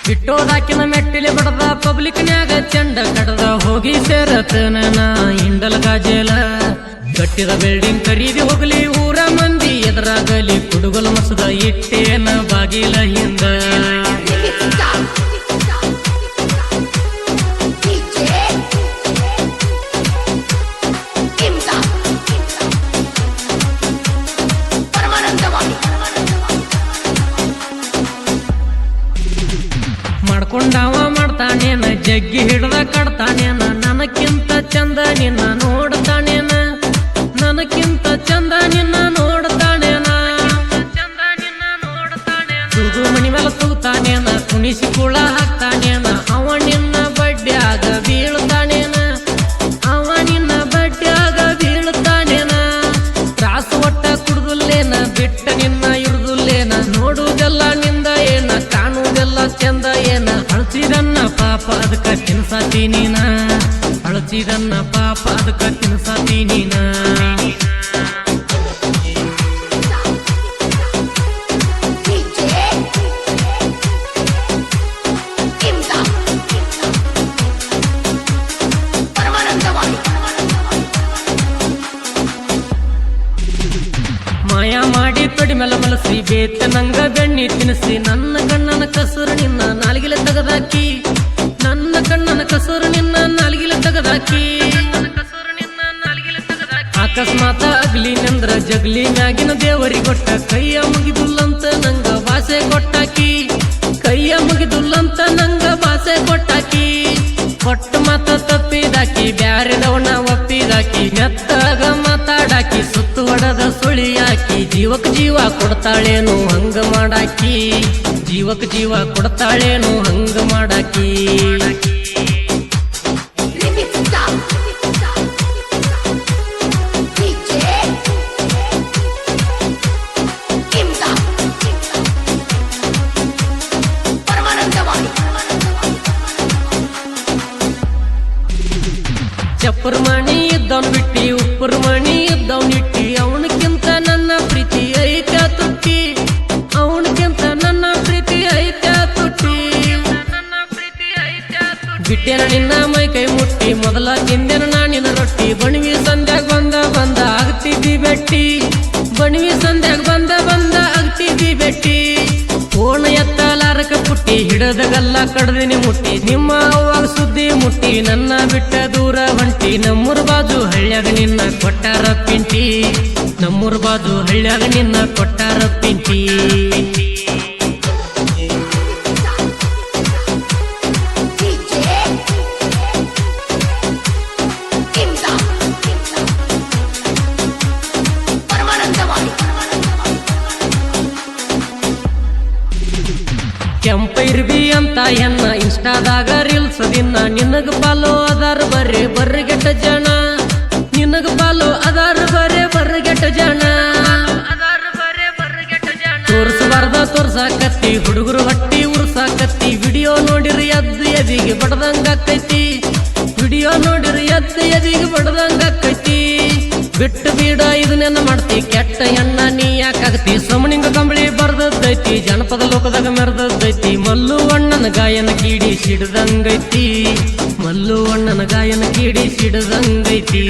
ಬಿಟ್ಟೋದಾಕಿನ ಮೆಟ್ಟಿಲೆ ಬಡದ ಪಬ್ಲಿಕ್ನ್ಯಾಗ ಚಂಡ ಕಡದ ಹೋಗಿ ಸೇರತನ ಇಂಡಲ್ ಗಾಜೇಲ ಕಟ್ಟಿದ ಬಿಲ್ಡಿಂಗ್ ಖರೀದಿ ಹೋಗ್ಲಿ ಊರ ಮಂದಿ ಎದುರಾಗಲಿ ಕುಡುಗಲ ಮಸದ ಇಟ್ಟೇನ ಬಾಗಿಲ ಹಿಂದ ಮಾಡ್ಕೊಂಡಾವ ಮಾಡ್ತಾನೇನ ಜಗ್ಗಿ ಹಿಡ್ದ ಕಡ್ತಾನೇನ ನನಕ್ಕಿಂತ ಚಂದ ನಿನ್ನ ನೋಡ್ತಾನೇನ ನನಕ್ಕಿಂತ ಚಂದ ನಿನ್ನ ನೋಡ್ತಾನೇನ ತೂಗು ಮಣಿ ಮೇಲೆ ತೂತಾನೇನ ಕುಣಿಸಿ ಕುಳ ಹಾಕ್ತಾನೇನ ಅವ ನಿನ್ನ ಬಡ್ಡ್ಯಾಗ ಬೀಳ್ತಾನೇನ ಅವ ನಿನ್ನ ಬಡ್ಡ್ಯಾಗ ಬೀಳ್ತಾನೇನ ತ್ರಾಸು ಒಟ್ಟ ಕುಡ್ದುಲ್ಲೇನ ಬಿಟ್ಟ ನಿನ್ನ ಇಡ್ದುಲ್ಲೇನ ನೋಡುವುದೆಲ್ಲ ನಿಂದ ಏನ ಕಾಣುವುದೆಲ್ಲ ಚಂದ ಏನ ಅಳಚಿದನ್ನ ಪಾಪ ಅದಕ್ಕ ತಿನ್ಸಾತಿ ನೀನ ಅಳಚಿದನ್ನ ಪಾಪ ಅದಕ್ಕ ತಿನ್ಸಾತಿ ನೀನ ಮಾಯಾ ಮಾಡಿ ತೊಡಿ ಮೇಲೆ ಮಲಸಿ ಬೇತ ನಂಗ ಬೆಣ್ಣಿ ತಿನ್ನಿಸಿ ನನ್ನ ಕಣ್ಣನ ಕಸರು ನಿನ್ನ ನಾಲ್ಗಿಲೆ ತೆಗದಾಕಿ ನನ್ನ ಕಣ್ಣನ ಕಸರು ನಿನ್ನ ನಾಲ್ಗಿಲೆ ತೆಗದಾಕಿ ಅಕಸ್ಮಾತ ಅಗ್ಲಿ ನಂದ್ರ ಜಗ್ಲಿ ಮ್ಯಾಗಿನ ದೇವರಿ ಕೊಟ್ಟ ಕೈಯ ಮುಗಿದುಲ್ಲಂತ ನಂಗ ಭಾಷೆ ಕೊಟ್ಟಾಕಿ ಕೈಯ ಮುಗಿದುಲ್ಲಂತ ನಂಗ ಭಾಷೆ ಕೊಟ್ಟಾಕಿ ಕೊಟ್ಟು ಮಾತ ತಪ್ಪಿದಾಕಿ ಬ್ಯಾರೆದವನ ಒಪ್ಪಿದಾಕಿ ಮೆತ್ತಾಗ ಮಾತಾಡಾಕಿ ಸುತ್ತು ಹೊಡದ ಸುಳಿಯಾಕಿ ಜೀವಕ್ ಜೀವ ಕೊಡ್ತಾಳೇನು ಹಂಗ ಮಾಡಾಕಿ ಜೀವಕ್ ಜೀವ ಕೊಡ್ತಾಳೇನು ಹಂಗ ಮಾಡಾಕಿ ಚಪ್ಪರ್ ಮಣಿ ಇದ್ದವನ್ ಬಿಟ್ಟಿ ಉಪ್ಪರ್ ಮಣಿ ಇದ್ದವನ್ ಇಟ್ಟಿ ಅವನಕ್ಕಿಂತ ನನ್ನ ಪ್ರೀತಿ ಐತ ತುಟ್ಟಿ ಅವನಕ್ಕಿಂತ ನನ್ನ ಪ್ರೀತಿ ಐತ ತುಟ್ಟಿ ಬಿಟ್ಟೆನ ನಿನ್ನ ಮೈ ಕೈ ಮುಟ್ಟಿ ಮೊದಲ ತಿಂದೆನ ನಾನಿನ ರೊಟ್ಟಿ ಬಣವಿ ಸಂಧ್ಯಾಗ ಬಂದ ಆಗ್ತಿದ್ದಿ ಬೆಟ್ಟಿ ಬಣವಿ ಸಂಧ್ಯಾಗ ಬಂದ ಆಗ್ತಿದ್ದಿ ಬೆಟ್ಟಿ ಫೋನ್ ಎತ್ತಲಾರಕ ಪುಟ್ಟಿ ಹಿಡದಗಲ್ಲ ಕಡ್ದಿನಿ ಮುಟ್ಟಿ ನಿಮ್ಮ ಅವ್ವಾಗ ಸುದ್ದಿ ಮುಟ್ಟಿ ನನ್ನ ಬಿಟ್ಟ ದೂರ ಹೊಂಟಿ ನಮ್ಮೂರ್ ಬಾಜು ಹಳ್ಳ್ಯಾಗ ನಿನ್ನ ಕೊಟ್ಟಾರ ಪಿಂಟಿ ನಮ್ಮೂರ್ ಬಾಜು ಹಳ್ಳ್ಯಾಗ ನಿನ್ನ ಕೊಟ್ಟಾರ ಪಿಂಟಿ ಕೆಂಪೈರ್ಬಿ ಅಂತ ಎನ್ನ ಇನ್ಸ್ಟಾದಾಗ ರೀಲ್ಸ್ ದಿನ ನಿನಗ ಪಾಲೋ ಅದಾರ ಬರ್ಗೆಟ್ಟ ಜನ ನಿನಗ ಪಾಲೋ ಅದಾರ ಬರ್ಗೆಟ್ಟ ಜನ ತೋರ್ಸಬಾರ್ದ ತೋರ್ಸಾಕತ್ತಿ ಹುಡುಗರು ಹೊಟ್ಟಿ ಉರ್ಸಾಕತ್ತಿ ವಿಡಿಯೋ ನೋಡಿರಿ ಎದ್ದು ಎದಿಗೆ ಬಡದಂಗ ಆಕೈತಿ ವಿಡಿಯೋ ನೋಡಿರಿ ಎದ್ದು ಎದಿಗೆ ಬಡದಂಗ ಆಕೈತಿ ಬಿಟ್ಟು ಬೀಡ ಇದನ್ನೆಲ್ಲ ಮಾಡ್ತಿ ಕೆಟ್ಟ ಎಣ್ಣ ನೀ ಯಾಕಾಗತಿ ಸಮನಿಂಗ ಕಂಬಳಿ ಬರ್ದದ್ದೈತಿ ಜನಪದ ಲೋಕದಾಗ ಮೆರೆದದ್ದೈತಿ ಮಲ್ಲು ಅಣ್ಣನ ಗಾಯನ ಕೀಡಿ ಸಿಡ್ದಂಗೈತಿ ಮಲ್ಲು ಅಣ್ಣನ ಗಾಯನ ಕೀಡಿ ಸಿಡ್ದಂಗೈತಿ